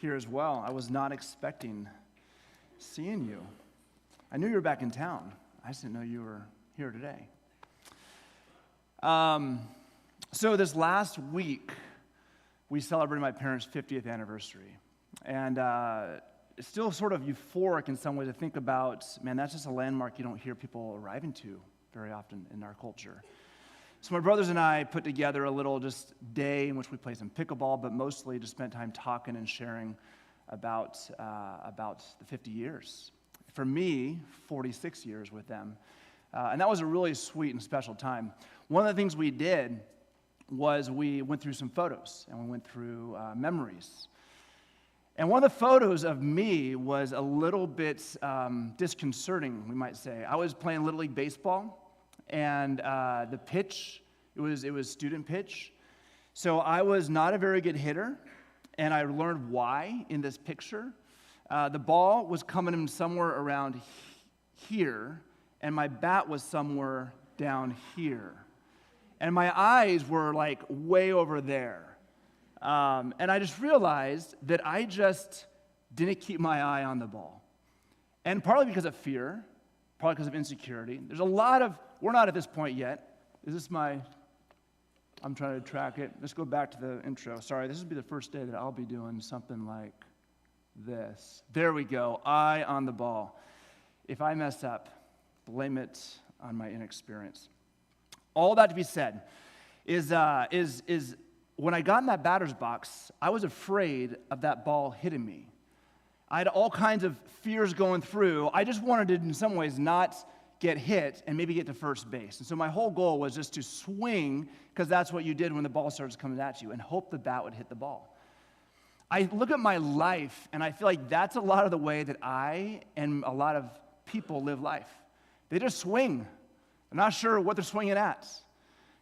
here as well. I was not expecting seeing you. I knew you were back in town. I just didn't know you were here today. So this last week, we celebrated my parents' 50th anniversary. And it's still sort of euphoric in some way to think about, man, that's just a landmark you don't hear people arriving to very often in our culture. So my brothers and I put together a little just day in which we played some pickleball, but mostly just spent time talking and sharing about the 50 years. For me, 46 years with them. And that was a really sweet and special time. One of the things we did was we went through some photos, and we went through memories. And one of the photos of me was a little bit disconcerting, we might say. I was playing Little League Baseball, and the pitch, it was student pitch. So I was not a very good hitter, and I learned why in this picture. The ball was coming in somewhere around here, and my bat was somewhere down here. And my eyes were like way over there. And I just realized that I just didn't keep my eye on the ball. And partly because of fear, partly because of insecurity. There's a lot of, we're not at this point yet. I'm trying to track it. Let's go back to the intro. Sorry, this will be the first day that I'll be doing something like this. There we go, eye on the ball. If I mess up, blame it on my inexperience. All that to be said is when I got in that batter's box, I was afraid of that ball hitting me. I had all kinds of fears going through. I just wanted to, in some ways, not get hit and maybe get to first base. And so my whole goal was just to swing, because that's what you did when the ball starts coming at you, and hope the bat would hit the ball. I look at my life, and I feel like that's a lot of the way that I and a lot of people live life. They just swing. I'm not sure what they're swinging at.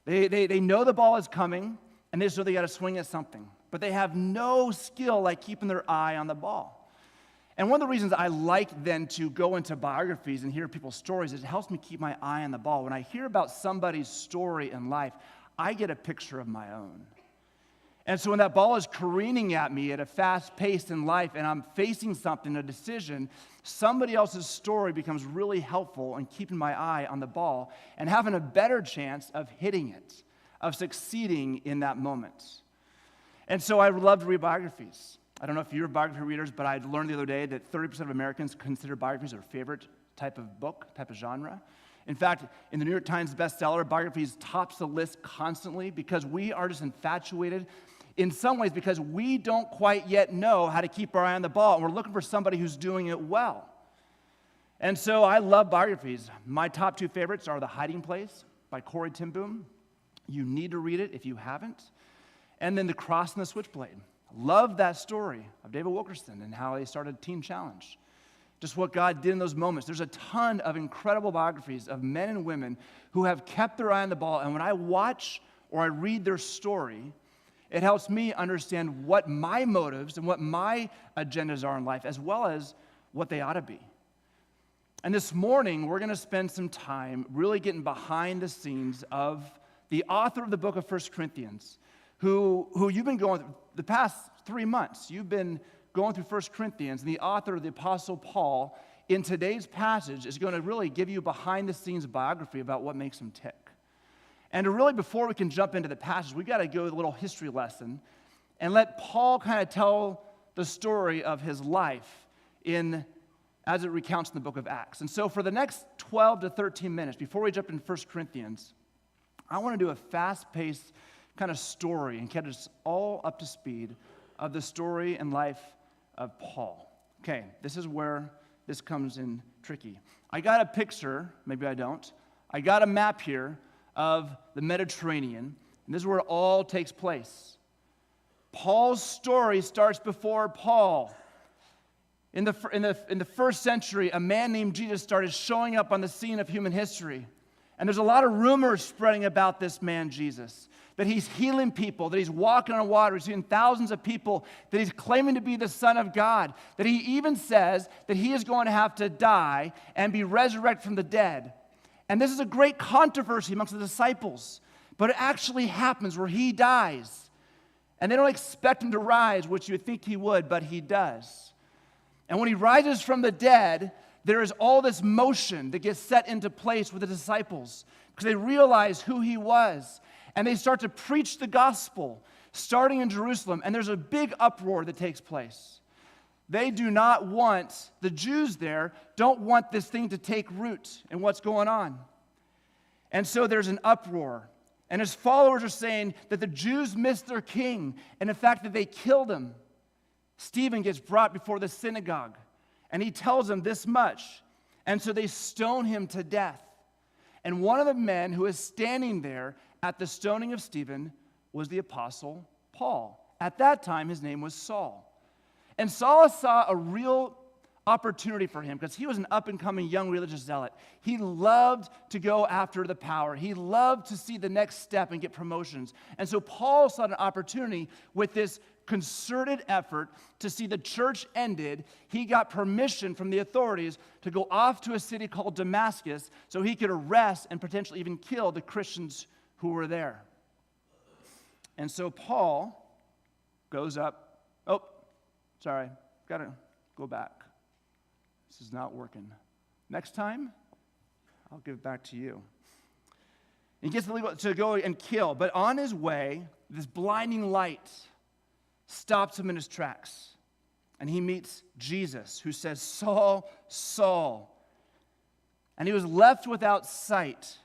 They know the ball is coming, and they just know they got to swing at something. But they have no skill like keeping their eye on the ball. And one of the reasons I like then to go into biographies and hear people's stories is it helps me keep my eye on the ball. When I hear about somebody's story in life, I get a picture of my own. And so when that ball is careening at me at a fast pace in life and I'm facing something, a decision, somebody else's story becomes really helpful in keeping my eye on the ball and having a better chance of hitting it, of succeeding in that moment. And so I love to read biographies. I don't know if you're biography readers, but I learned the other day that 30% of Americans consider biographies their favorite type of book, type of genre. In fact, in the New York Times bestseller, biographies tops the list constantly because we are just infatuated in some ways because we don't quite yet know how to keep our eye on the ball, and we're looking for somebody who's doing it well. And so I love biographies. My top two favorites are The Hiding Place by Corrie ten Boom. You need to read it if you haven't. And then The Cross and the Switchblade. Love that story of David Wilkerson and how they started Teen Challenge. Just what God did in those moments. There's a ton of incredible biographies of men and women who have kept their eye on the ball, and when I watch or I read their story, it helps me understand what my motives and what my agendas are in life, as well as what they ought to be. And this morning, we're going to spend some time really getting behind the scenes of the author of the book of 1 Corinthians, who you've been going through the past 3 months. You've been going through 1 Corinthians, and the author of the Apostle Paul, in today's passage, is going to really give you behind-the-scenes biography about what makes him tick. And to really, before we can jump into the passage, we've got to go with a little history lesson and let Paul kind of tell the story of his life as it recounts in the book of Acts. And so for the next 12 to 13 minutes, before we jump into 1 Corinthians, I want to do a fast-paced kind of story and get us all up to speed of the story and life of Paul. Okay, this is where this comes in tricky. I got a picture, maybe I don't. I got a map here of the Mediterranean, and this is where it all takes place. Paul's story starts before Paul. In the first century, a man named Jesus started showing up on the scene of human history. And there's a lot of rumors spreading about this man, Jesus, that he's healing people, that he's walking on water, he's seeing thousands of people, that he's claiming to be the Son of God, that he even says that he is going to have to die and be resurrected from the dead. And this is a great controversy amongst the disciples, but it actually happens where he dies. And they don't expect him to rise, which you would think he would, but he does. And when he rises from the dead, there is all this motion that gets set into place with the disciples because they realize who he was. And they start to preach the gospel, starting in Jerusalem. And there's a big uproar that takes place. They do not want, the Jews there don't want this thing to take root in what's going on. And so there's an uproar. And his followers are saying that the Jews missed their king, and the fact that they killed him. Stephen gets brought before the synagogue, and he tells them this much. And so they stone him to death. And one of the men who is standing there at the stoning of Stephen was the apostle Paul. At that time, his name was Saul. And Saul saw a real opportunity for him because he was an up-and-coming young religious zealot. He loved to go after the power. He loved to see the next step and get promotions. And so Paul saw an opportunity with this concerted effort to see the church ended. He got permission from the authorities to go off to a city called Damascus so he could arrest and potentially even kill the Christians who were there. And so Paul goes up. Oh, sorry, got to go back. This is not working. Next time, I'll give it back to you. He gets to go and kill, but on his way, this blinding light stops him in his tracks. And he meets Jesus, who says, Saul, Saul. And he was left without sight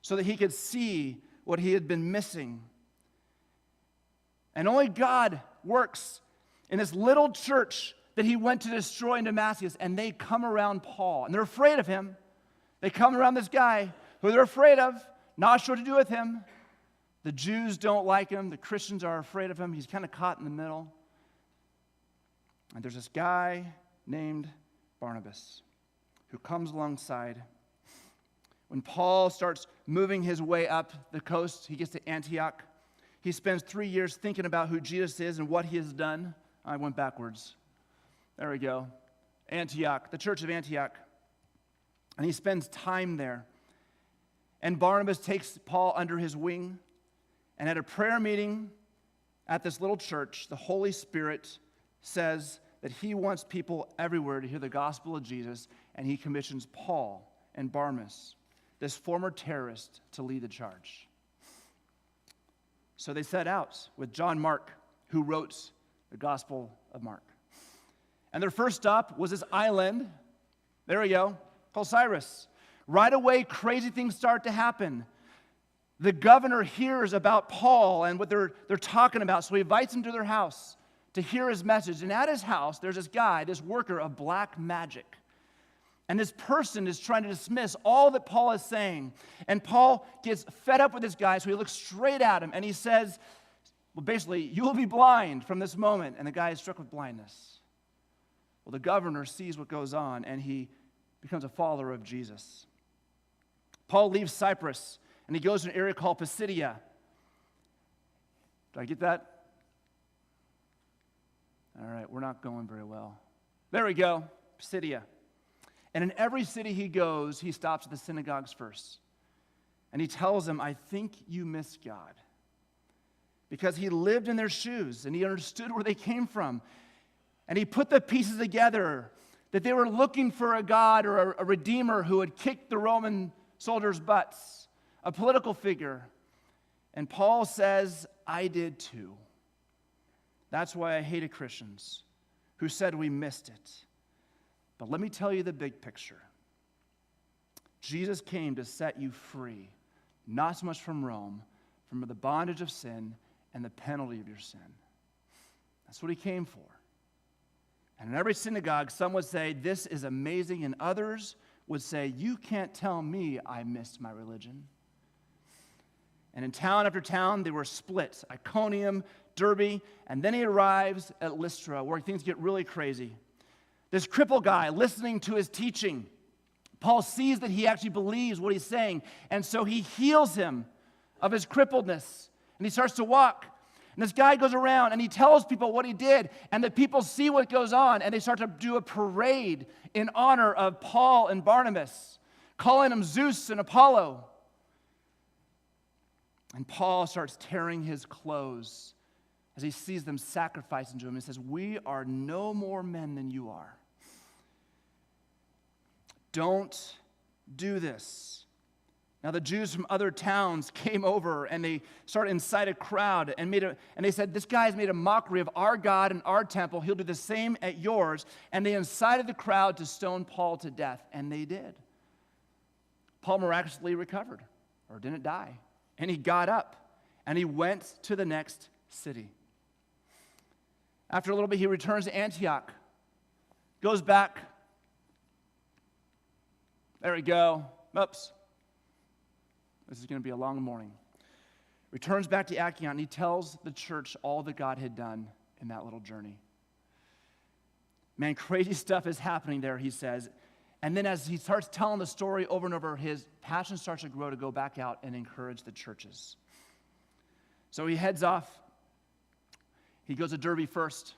so that he could see what he had been missing. And only God works in this little church that he went to destroy in Damascus, and they come around Paul, and they're afraid of him. They come around this guy who they're afraid of, not sure what to do with him. The Jews don't like him. The Christians are afraid of him. He's kind of caught in the middle. And there's this guy named Barnabas who comes alongside. When Paul starts moving his way up the coast, he gets to Antioch. He spends 3 years thinking about who Jesus is and what he has done. I went backwards. There we go. Antioch, the church of Antioch. And he spends time there. And Barnabas takes Paul under his wing. And at a prayer meeting at this little church, the Holy Spirit says that he wants people everywhere to hear the gospel of Jesus, and he commissions Paul and Barnabas, this former terrorist, to lead the charge. So they set out with John Mark, who wrote the Gospel of Mark. And their first stop was this island, there we go, called Cyprus. Right away, crazy things start to happen. The governor hears about Paul and what they're talking about, so he invites him to their house to hear his message. And at his house, there's this guy, this worker of black magic. And this person is trying to dismiss all that Paul is saying. And Paul gets fed up with this guy, so he looks straight at him, and he says, well, basically, you will be blind from this moment. And the guy is struck with blindness. Well, the governor sees what goes on, and he becomes a follower of Jesus. Paul leaves Cyprus, and he goes to an area called Pisidia. Did I get that? All right, we're not going very well. There we go, Pisidia. And in every city he goes, he stops at the synagogues first. And he tells them, I think you miss God. Because he lived in their shoes, and he understood where they came from. And he put the pieces together that they were looking for a God or a redeemer who had kicked the Roman soldiers' butts, a political figure. And Paul says, I did too. That's why I hated Christians who said we missed it. But let me tell you the big picture. Jesus came to set you free, not so much from Rome, from the bondage of sin and the penalty of your sin. That's what he came for. And in every synagogue, some would say, this is amazing, and others would say, you can't tell me I missed my religion. And in town after town, they were split. Iconium, Derbe, and then he arrives at Lystra, where things get really crazy. This crippled guy listening to his teaching. Paul sees that he actually believes what he's saying, and so he heals him of his crippledness, and he starts to walk. And this guy goes around, and he tells people what he did, and the people see what goes on, and they start to do a parade in honor of Paul and Barnabas, calling them Zeus and Apollo. And Paul starts tearing his clothes as he sees them sacrificing to him. He says, "We are no more men than you are. Don't do this." Now the Jews from other towns came over and they started to incite a crowd and they said, "This guy's made a mockery of our God and our temple. He'll do the same at yours." And they incited the crowd to stone Paul to death, and they did. Paul miraculously recovered, or didn't die, and he got up and he went to the next city. After a little bit, he returns to Antioch, goes back. There we go. Oops. This is going to be a long morning. Returns back to Antioch, and he tells the church all that God had done in that little journey. Man, crazy stuff is happening there, he says. And then as he starts telling the story over and over, his passion starts to grow to go back out and encourage the churches. So he heads off. He goes to Derbe first,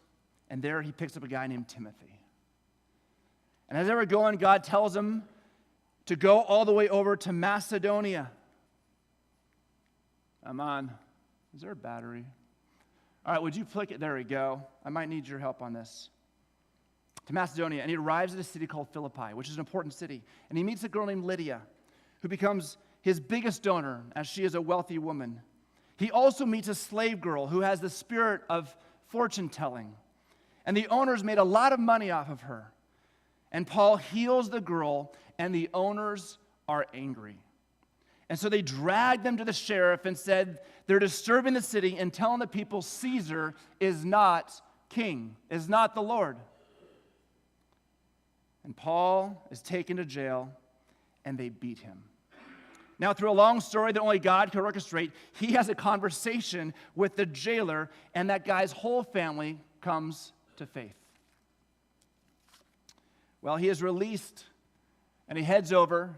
and there he picks up a guy named Timothy. And as they were going, God tells him to go all the way over to Macedonia. Come on. Is there a battery? All right, would you flick it? There we go. I might need your help on this. To Macedonia, and he arrives at a city called Philippi, which is an important city. And he meets a girl named Lydia, who becomes his biggest donor, as she is a wealthy woman. He also meets a slave girl who has the spirit of fortune-telling. And the owners made a lot of money off of her. And Paul heals the girl, and the owners are angry. And so they dragged them to the sheriff and said, "They're disturbing the city and telling the people Caesar is not king, is not the Lord." And Paul is taken to jail, and they beat him. Now, through a long story that only God could orchestrate, he has a conversation with the jailer, and that guy's whole family comes to faith. Well, he is released, and he heads over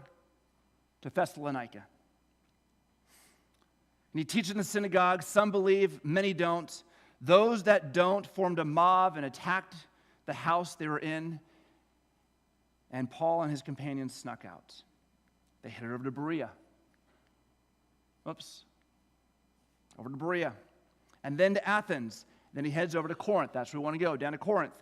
to Thessalonica. And he teaches in the synagogue. Some believe, many don't. Those that don't formed a mob and attacked the house they were in, and Paul and his companions snuck out. They headed over to Berea. Over to Berea. And then to Athens. Then he heads over to Corinth. That's where we want to go, down to Corinth,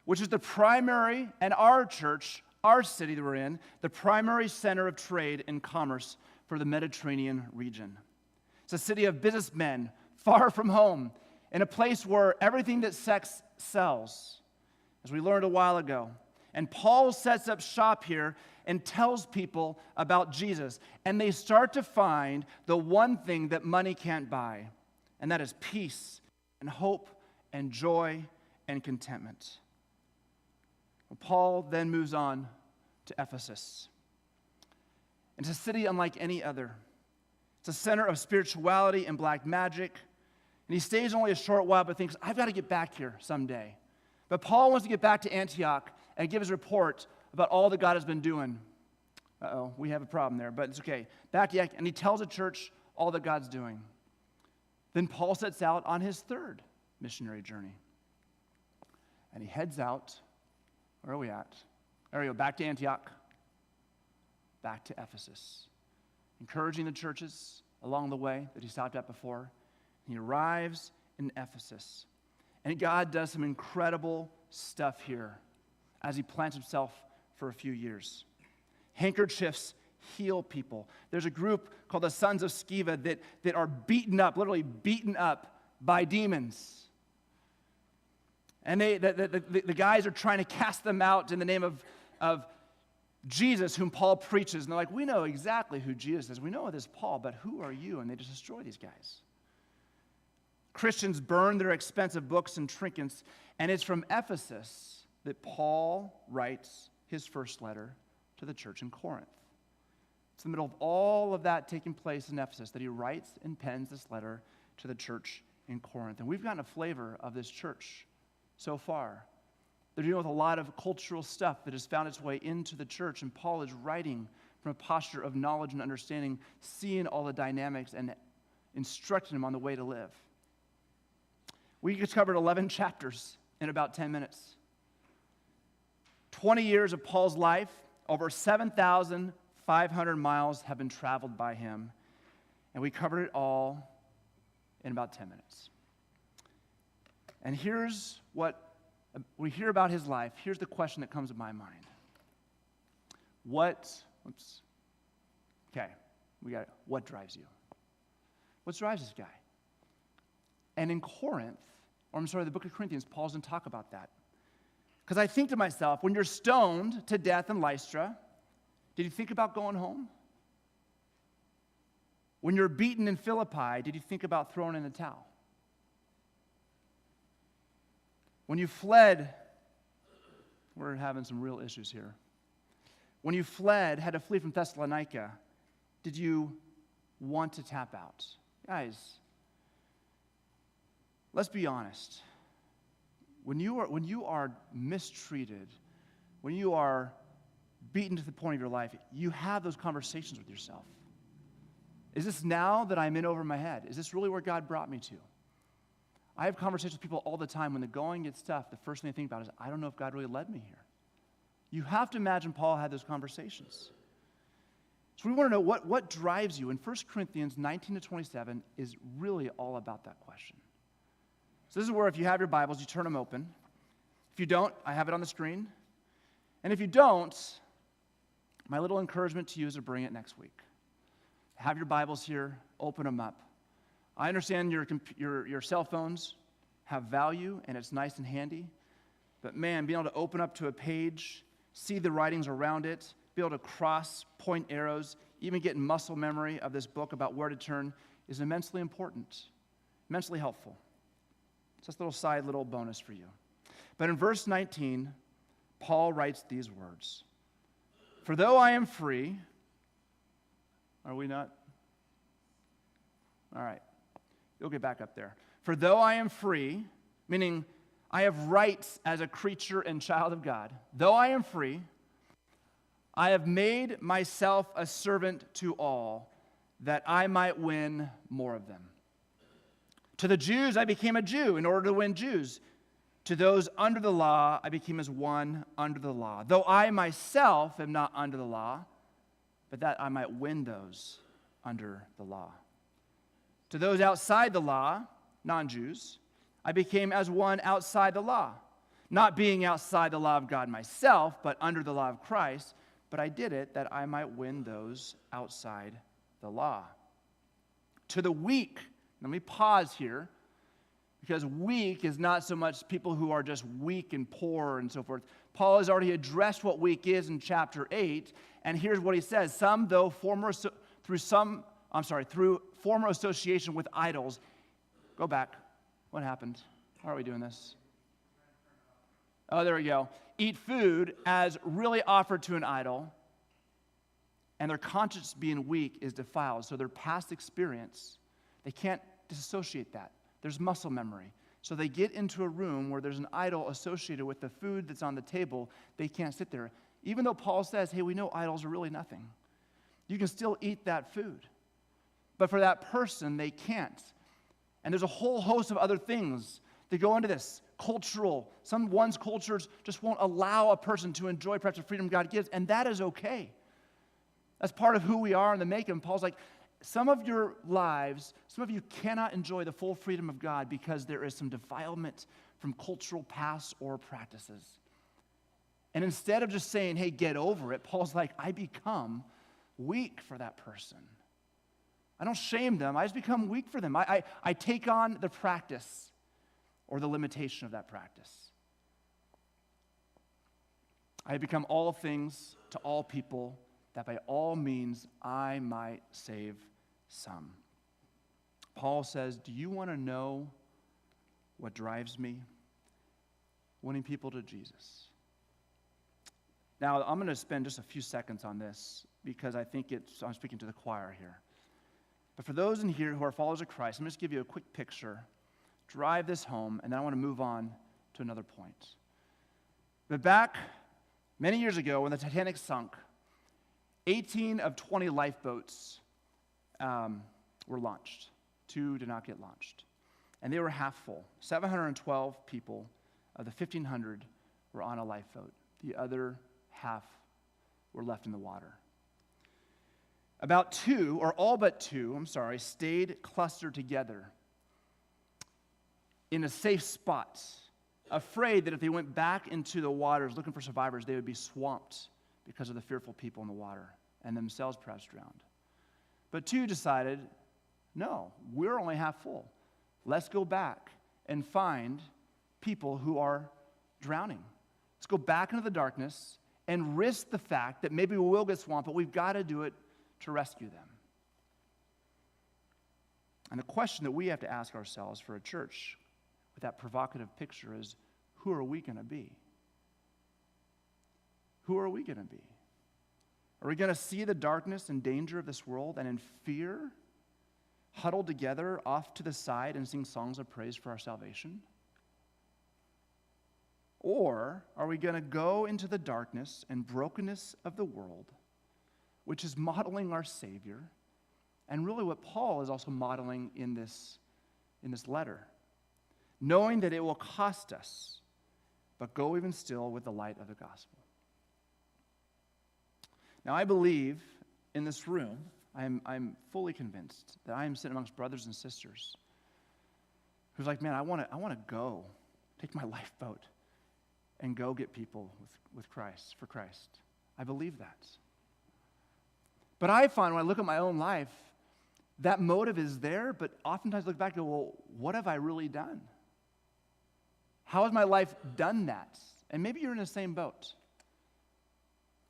which is the primary, and our church, our city that we're in, the primary center of trade and commerce for the Mediterranean region. It's a city of businessmen, far from home, in a place where everything that sex sells, as we learned a while ago. And Paul sets up shop here and tells people about Jesus. And they start to find the one thing that money can't buy, and that is peace and hope and joy and contentment. Well, Paul then moves on to Ephesus. It's a city unlike any other. It's a center of spirituality and black magic. And he stays only a short while, but thinks, I've got to get back here someday. But Paul wants to get back to Antioch and give his report about all that God has been doing. We have a problem there, but it's okay. Back to Antioch, and he tells the church all that God's doing. Then Paul sets out on his third missionary journey. And he heads out. Where are we at? There we go, back to Antioch, back to Ephesus, encouraging the churches along the way that he stopped at before. He arrives in Ephesus, and God does some incredible stuff here as he plants himself for a few years. Handkerchiefs heal people. There's a group called the Sons of Sceva that are beaten up, literally beaten up by demons. And the guys are trying to cast them out in the name of Jesus, whom Paul preaches. And they're like, we know exactly who Jesus is. We know it is Paul, but who are you? And they just destroy these guys. Christians burn their expensive books and trinkets. And it's from Ephesus that Paul writes his first letter to the church in Corinth. It's in the middle of all of that taking place in Ephesus that he writes and pens this letter to the church in Corinth. And we've gotten a flavor of this church so far. They're dealing with a lot of cultural stuff that has found its way into the church, and Paul is writing from a posture of knowledge and understanding, seeing all the dynamics and instructing them on the way to live. We just covered 11 chapters in about 10 minutes. 20 years of Paul's life, over 7,500 miles have been traveled by him, and we covered it all in about 10 minutes. And here's what we hear about his life. Here's the question that comes to my mind. What drives you? What drives this guy? And in the book of Corinthians, Paul's going to talk about that. Because I think to myself, when you're stoned to death in Lystra, did you think about going home? When you're beaten in Philippi, did you think about throwing in the towel? When you fled, we're having some real issues here. When you had to flee from Thessalonica, did you want to tap out? Guys, let's be honest. When you are mistreated, when you are beaten to the point of your life, you have those conversations with yourself. Is this now that I'm in over my head? Is this really where God brought me to? I have conversations with people all the time. When the going gets tough, the first thing I think about is, I don't know if God really led me here. You have to imagine Paul had those conversations. So we want to know what drives you. And 1 Corinthians 19 to 27 is really all about that question. So this is where, if you have your Bibles, you turn them open. If you don't, I have it on the screen. And if you don't, my little encouragement to you is to bring it next week. Have your Bibles here, open them up. I understand your cell phones have value, and it's nice and handy. But man, being able to open up to a page, see the writings around it, be able to cross, point arrows, even get muscle memory of this book about where to turn is immensely important, immensely helpful. So that's a little bonus for you. But in verse 19, Paul writes these words. For though I am free, are we not? All right. You'll get back up there. For though I am free, meaning I have rights as a creature and child of God, though I am free, I have made myself a servant to all, that I might win more of them. To the Jews I became a Jew in order to win Jews. To those under the law I became as one under the law, though I myself am not under the law, but that I might win those under the law. To those outside the law, non-Jews, I became as one outside the law, not being outside the law of God myself, but under the law of Christ, but I did it that I might win those outside the law. To the weak, let me pause here, because weak is not so much people who are just weak and poor and so forth. Paul has already addressed what weak is in chapter 8, and here's what he says. Some, though through former association with idols. Go back. What happened? Why are we doing this? Oh, there we go. Eat food as really offered to an idol, and their conscience being weak is defiled. So their past experience, they can't disassociate that. There's muscle memory. So they get into a room where there's an idol associated with the food that's on the table. They can't sit there. Even though Paul says, hey, we know idols are really nothing. You can still eat that food. But for that person, they can't. And there's a whole host of other things that go into this. Cultural. One's cultures just won't allow a person to enjoy perhaps the freedom God gives, and that is okay. That's part of who we are in the making. And Paul's like, some of your lives, some of you cannot enjoy the full freedom of God because there is some defilement from cultural pasts or practices. And instead of just saying, hey, get over it, Paul's like, I become weak for that person. I don't shame them. I just become weak for them. I take on the practice or the limitation of that practice. I become all things to all people, that by all means I might save some. Paul says, do you want to know what drives me? Winning people to Jesus. Now, I'm going to spend just a few seconds on this because I think I'm speaking to the choir here. But for those in here who are followers of Christ, I'm going to just give you a quick picture, drive this home, and then I want to move on to another point. But back many years ago when the Titanic sunk, 18 of 20 lifeboats were launched. 2 did not get launched. And they were half full. 712 people of the 1,500 were on a lifeboat. The other half were left in the water. About 2, or all but 2, stayed clustered together. in a safe spot, afraid that if they went back into the waters looking for survivors, they would be swamped because of the fearful people in the water and themselves perhaps drowned. But 2 decided, no, we're only half full. Let's go back and find people who are drowning. Let's go back into the darkness and risk the fact that maybe we will get swamped, but we've got to do it to rescue them. And the question that we have to ask ourselves for a church with that provocative picture is, who are we going to be? Who are we going to be? Are we going to see the darkness and danger of this world and in fear huddle together off to the side and sing songs of praise for our salvation? Or are we going to go into the darkness and brokenness of the world, which is modeling our Savior, and really what Paul is also modeling in this letter, knowing that it will cost us, but go even still with the light of the gospel? Now, I believe in this room, I'm fully convinced that I am sitting amongst brothers and sisters who's like, man, I want to go, take my lifeboat, and go get people with Christ, for Christ. I believe that. But I find when I look at my own life, that motive is there, but oftentimes I look back and go, well, what have I really done? How has my life done that? And maybe you're in the same boat.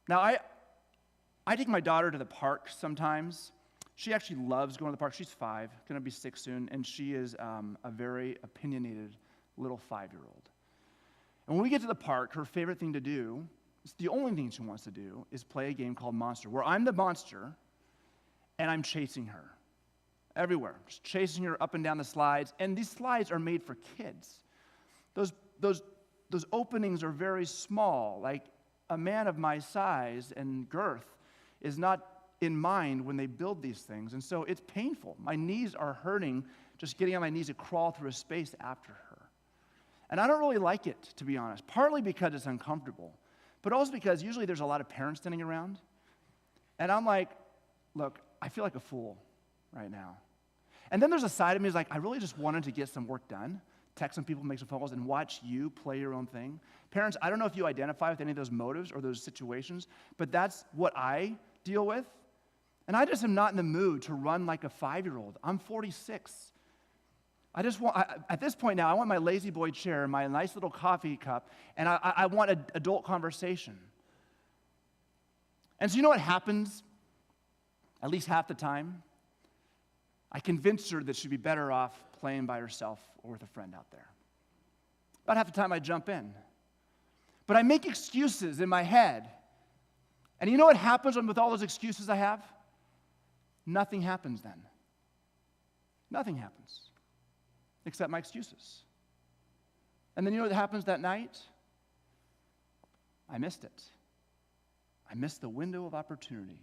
Now, I take my daughter to the park sometimes. She actually loves going to the park. She's 5, going to be 6 soon, and she is a very opinionated little 5-year-old. And when we get to the park, her favorite thing to do, it's the only thing she wants to do, is play a game called Monster, where I'm the monster, and I'm chasing her everywhere, just chasing her up and down the slides. And these slides are made for kids. Those openings are very small. Like a man of my size and girth is not in mind when they build these things. And so it's painful. My knees are hurting just getting on my knees to crawl through a space after her. And I don't really like it, to be honest, partly because it's uncomfortable, but also because usually there's a lot of parents standing around. And I'm like, look, I feel like a fool right now. And then there's a side of me that's like, I really just wanted to get some work done, text some people, make some phone calls, and watch you play your own thing. Parents, I don't know if you identify with any of those motives or those situations, but that's what I deal with. And I just am not in the mood to run like a 5-year-old. I'm 46. At this point now, I want my lazy boy chair, my nice little coffee cup, and I want an adult conversation. And so you know what happens at least half the time? I convinced her that she'd be better off playing by herself or with a friend out there. About half the time I jump in. But I make excuses in my head. And you know what happens with all those excuses I have? Nothing happens then. Nothing happens except my excuses. And then you know what happens that night? I missed it. I missed the window of opportunity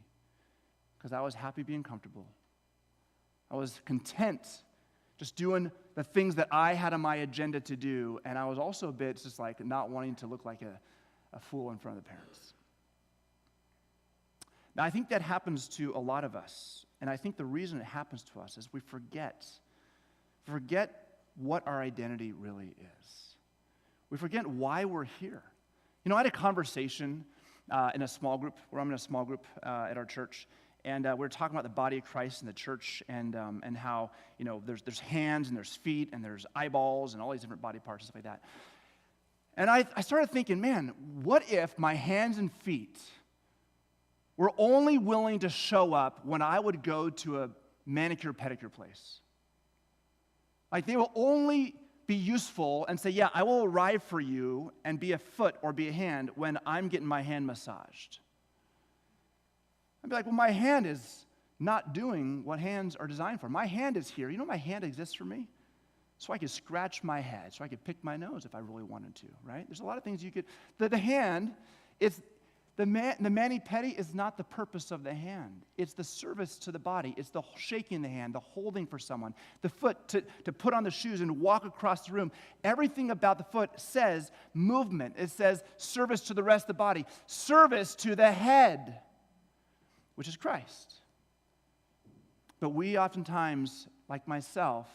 because I was happy being comfortable. I was content just doing the things that I had on my agenda to do, and I was also a bit just like not wanting to look like a fool in front of the parents. Now, I think that happens to a lot of us, and I think the reason it happens to us is we forget what our identity really is. We forget why we're here. You know, I had a conversation in a small group, where I'm in a small group at our church, and we were talking about the body of Christ in the church and how, you know, there's hands and there's feet and there's eyeballs and all these different body parts and stuff like that. And I started thinking, man, what if my hands and feet were only willing to show up when I would go to a manicure pedicure place? Like they will only be useful and say, yeah, I will arrive for you and be a foot or be a hand when I'm getting my hand massaged. I'd be like, well, my hand is not doing what hands are designed for. My hand is here. You know my hand exists for me? So I could scratch my head, so I could pick my nose if I really wanted to, right? There's a lot of things you could. The hand, it's the mani-pedi is not the purpose of the hand. It's the service to the body. It's the shaking the hand, the holding for someone, the foot to put on the shoes and walk across the room. Everything about the foot says movement. It says service to the rest of the body, service to the head, which is Christ. But we oftentimes, like myself,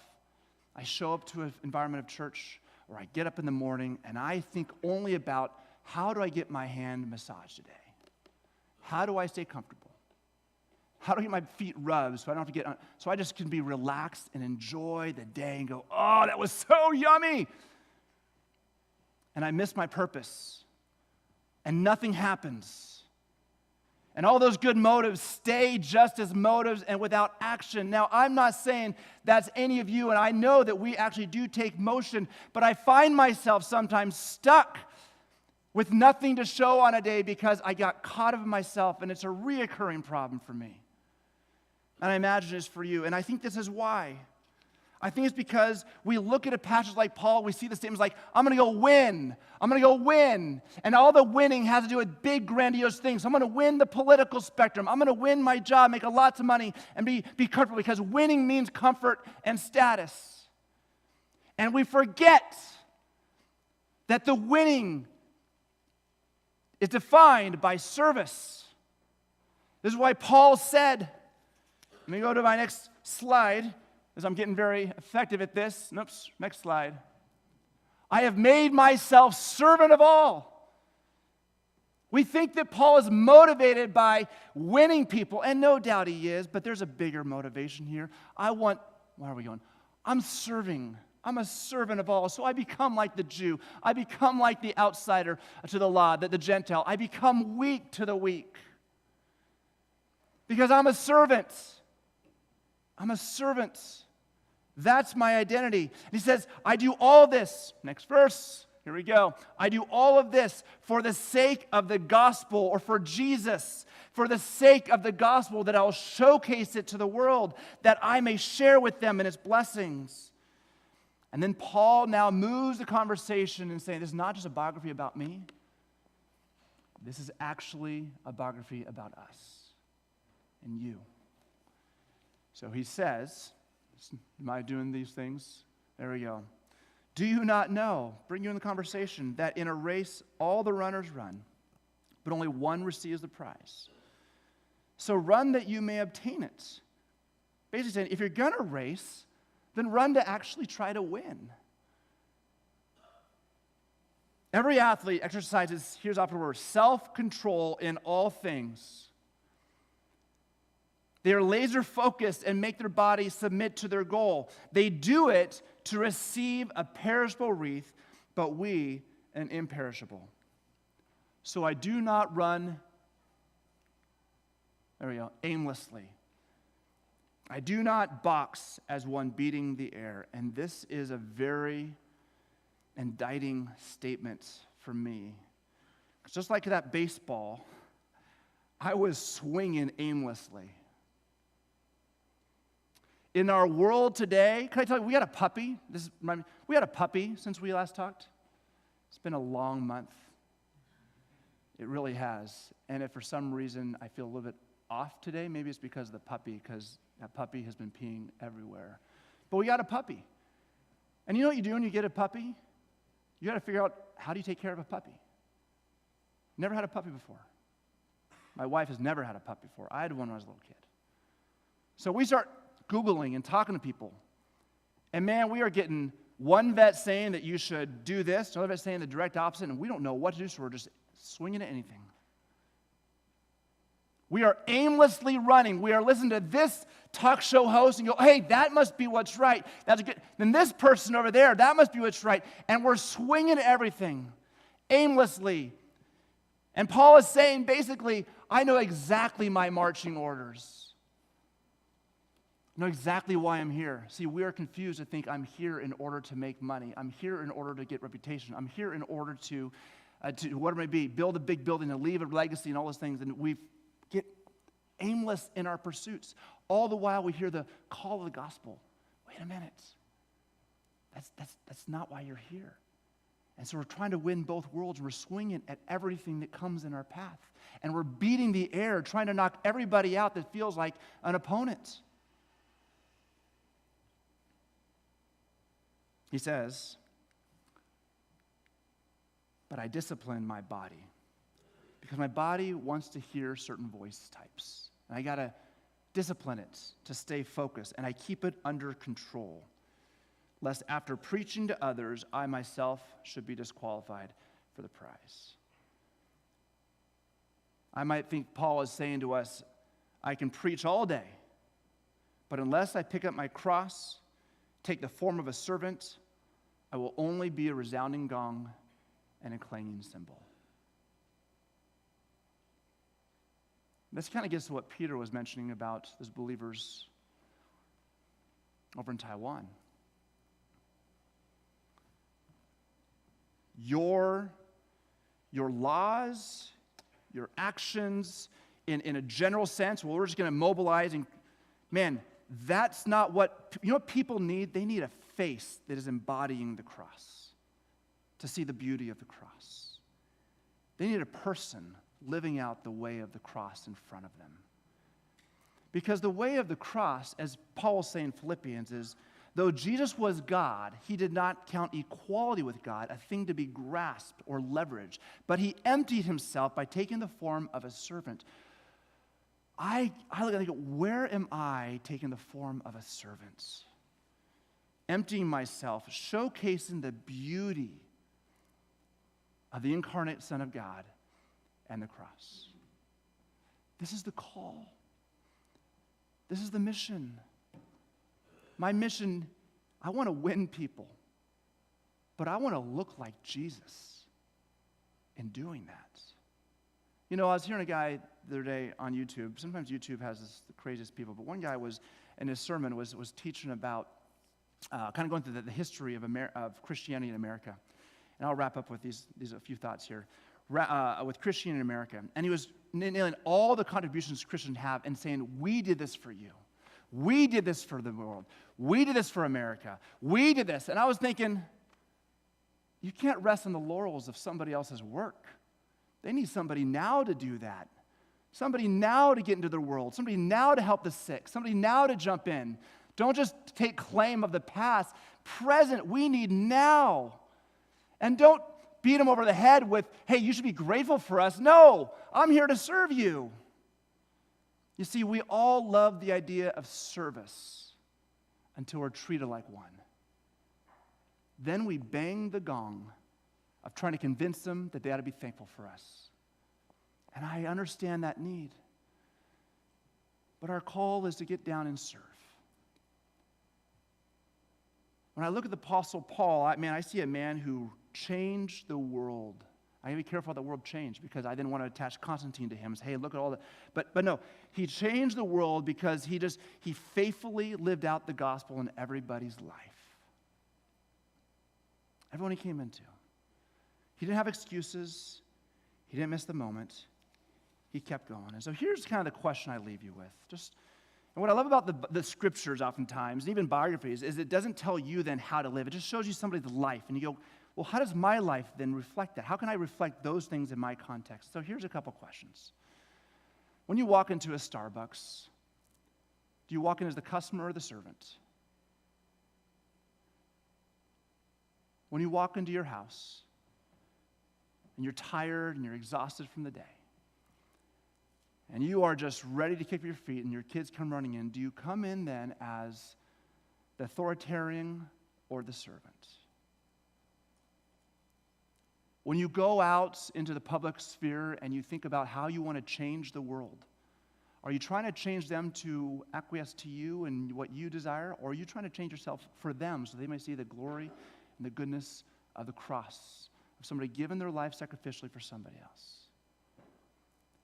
I show up to an environment of church, or I get up in the morning, and I think only about how do I get my hand massaged today? How do I stay comfortable? How do I get my feet rubbed so I don't have to get on, so I just can be relaxed and enjoy the day and go, oh, that was so yummy. And I miss my purpose. And nothing happens. And all those good motives stay just as motives and without action. Now, I'm not saying that's any of you, and I know that we actually do take motion, but I find myself sometimes stuck with nothing to show on a day because I got caught up in myself, and it's a reoccurring problem for me. And I imagine it's for you. And I think this is why. I think it's because we look at a passage like Paul, we see the statements like, I'm going to go win. I'm going to go win. And all the winning has to do with big, grandiose things. I'm going to win the political spectrum. I'm going to win my job, make lots of money, and be comfortable because winning means comfort and status. And we forget that the winning is defined by service. This is why Paul said, let me go to my next slide, as I'm getting very effective at this. Oops, next slide. I have made myself servant of all. We think that Paul is motivated by winning people, and no doubt he is, but there's a bigger motivation here. Where are we going? I'm serving. I'm a servant of all. So I become like the Jew. I become like the outsider to the law, the Gentile. I become weak to the weak. Because I'm a servant. I'm a servant. That's my identity. And he says, I do all this. Next verse. Here we go. I do all of this for the sake of the gospel, or for Jesus, for the sake of the gospel, that I'll showcase it to the world, that I may share with them in its blessings. And then Paul now moves the conversation and saying, this is not just a biography about me. This is actually a biography about us and you. So he says, am I doing these things? There we go. Do you not know, bring you in the conversation, that in a race all the runners run, but only one receives the prize? So run that you may obtain it. Basically saying, if you're going to race, then run to actually try to win. Every athlete exercises, here's the operative word, self-control in all things. They are laser focused and make their body submit to their goal. They do it to receive a perishable wreath, but we an imperishable. So I do not run, there we go, aimlessly. I do not box as one beating the air. And this is a very indicting statement for me. Just like that baseball, I was swinging aimlessly. In our world today, can I tell you, we had a puppy. We had a puppy since we last talked. It's been a long month. It really has. And if for some reason I feel a little bit off today, maybe it's because of the puppy, because that puppy has been peeing everywhere. But we got a puppy. And you know what you do when you get a puppy? You got to figure out, how do you take care of a puppy? Never had a puppy before. My wife has never had a puppy before. I had one when I was a little kid. So we start Googling and talking to people. And man, we are getting one vet saying that you should do this, another vet saying the direct opposite, and we don't know what to do, so we're just swinging at anything. We are aimlessly running. We are listening to this talk show host and go, hey, that must be what's right. That's good. Then this person over there, that must be what's right. And we're swinging at everything aimlessly. And Paul is saying, basically, I know exactly my marching orders. I know exactly why I'm here. See, we are confused to think I'm here in order to make money. I'm here in order to get reputation. I'm here in order to whatever it may be, build a big building and leave a legacy and all those things. And we get aimless in our pursuits. All the while we hear the call of the gospel. Wait a minute. That's not why you're here. And so we're trying to win both worlds. We're swinging at everything that comes in our path. And we're beating the air, trying to knock everybody out that feels like an opponent. He says, but I discipline my body because my body wants to hear certain voice types. And I got to discipline it to stay focused, and I keep it under control. lest after preaching to others, I myself should be disqualified for the prize. I might think Paul is saying to us, I can preach all day, but unless I pick up my cross, take the form of a servant, I will only be a resounding gong and a clanging cymbal. This kind of gets to what Peter was mentioning about those believers over in Taiwan. Your laws, your actions, in a general sense, well, we're just going to mobilize and, man, that's not what, you know what people need? They need a face that is embodying the cross, to see the beauty of the cross. They need a person living out the way of the cross in front of them. Because the way of the cross, as Paul will say in Philippians, is though Jesus was God, he did not count equality with God a thing to be grasped or leveraged, but he emptied himself by taking the form of a servant. I look and think, where am I taking the form of a servant? Emptying myself, showcasing the beauty of the incarnate Son of God and the cross. This is the call. This is the mission. My mission, I want to win people, but I want to look like Jesus in doing that. You know, I was hearing a guy the other day on YouTube. Sometimes YouTube has the craziest people, but one guy was, in his sermon, was teaching about, kind of going through the history of Christianity in America. And I'll wrap up with these a few thoughts here. With Christianity in America. And he was nailing all the contributions Christians have and saying, we did this for you. We did this for the world. We did this for America. We did this. And I was thinking, you can't rest on the laurels of somebody else's work. They need somebody now to do that. Somebody now to get into their world. Somebody now to help the sick. Somebody now to jump in. Don't just take claim of the past. Present, we need now. And don't beat them over the head with, hey, you should be grateful for us. No, I'm here to serve you. You see, we all love the idea of service until we're treated like one. Then we bang the gong of trying to convince them that they ought to be thankful for us. And I understand that need. But our call is to get down and serve. When I look at the Apostle Paul, I see a man who changed the world. I gotta be careful how the world changed because I didn't want to attach Constantine to him and say, hey, look at all that. But no, he changed the world because he faithfully lived out the gospel in everybody's life. Everyone he came into. He didn't have excuses. He didn't miss the moment. He kept going. And so here's kind of the question I leave you with. And what I love about the scriptures oftentimes, and even biographies, is it doesn't tell you then how to live. It just shows you somebody's life. And you go, well, how does my life then reflect that? How can I reflect those things in my context? So here's a couple questions. When you walk into a Starbucks, do you walk in as the customer or the servant? When you walk into your house and you're tired and you're exhausted from the day, and you are just ready to kick your feet and your kids come running in, do you come in then as the authoritarian or the servant? When you go out into the public sphere and you think about how you want to change the world, are you trying to change them to acquiesce to you and what you desire, or are you trying to change yourself for them so they may see the glory and the goodness of the cross, of somebody giving their life sacrificially for somebody else?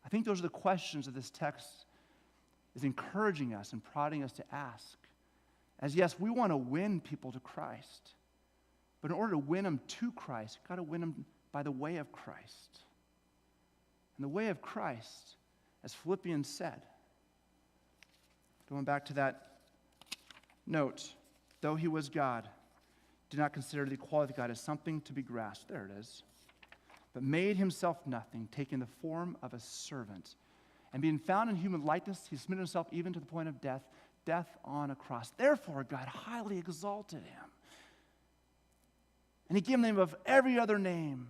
I think those are the questions that this text is encouraging us and prodding us to ask. As yes, we want to win people to Christ, but in order to win them to Christ, you've got to win them by the way of Christ. And the way of Christ, as Philippians said, going back to that note, though he was God, did not consider the equality with God as something to be grasped. There it is. But made himself nothing, taking the form of a servant. And being found in human likeness, he submitted himself even to the point of death, death on a cross. Therefore, God highly exalted him. And he gave him the name of every other name.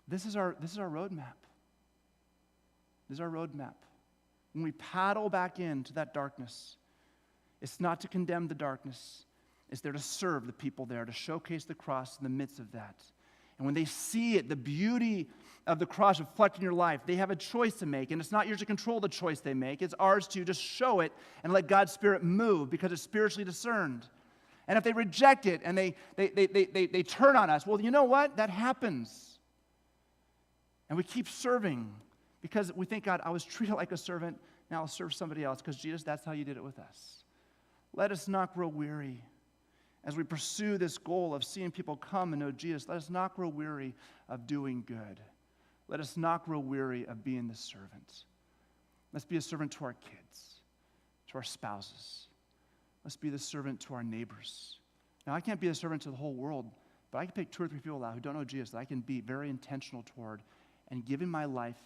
This is our roadmap. This is our roadmap. When we paddle back into that darkness, It's not to condemn the darkness. It's there to serve the people there, to showcase the cross in the midst of that. And when they see it, the beauty of the cross reflected in your life, they have a choice to make. And it's not yours to control the choice they make. It's ours to just show it and let God's Spirit move because it's spiritually discerned. And if they reject it and they turn on us, well, you know what? That happens. And we keep serving because we think, God, I was treated like a servant. Now I'll serve somebody else because, Jesus, that's how you did it with us. Let us not grow weary as we pursue this goal of seeing people come and know Jesus. Let us not grow weary of doing good. Let us not grow weary of being the servant. Let's be a servant to our kids, to our spouses. Let's be the servant to our neighbors. Now, I can't be a servant to the whole world, but I can pick 2 or 3 people out who don't know Jesus that I can be very intentional toward and giving my life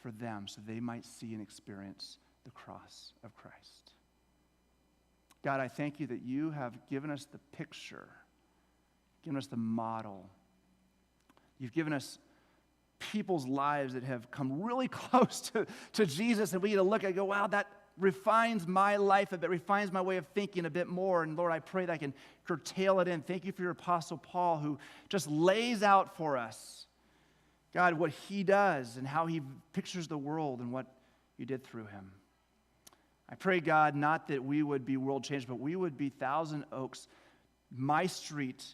for them so they might see and experience the cross of Christ. God, I thank you that you have given us the picture, given us the model. You've given us people's lives that have come really close to Jesus, and we get to look and go, wow, that refines my life a bit, refines my way of thinking a bit more. And Lord, I pray that I can curtail it in. Thank you for your Apostle Paul, who just lays out for us, God, what he does and how he pictures the world and what you did through him. I pray, God, not that we would be world changers, but we would be Thousand Oaks, my street,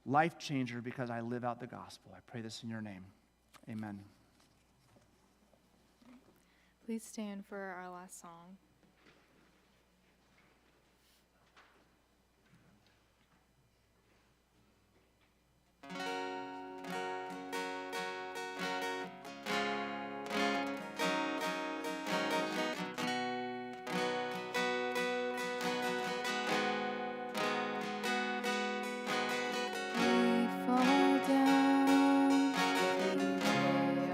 life changer because I live out the gospel. I pray this in your name. Amen. Please stand for our last song.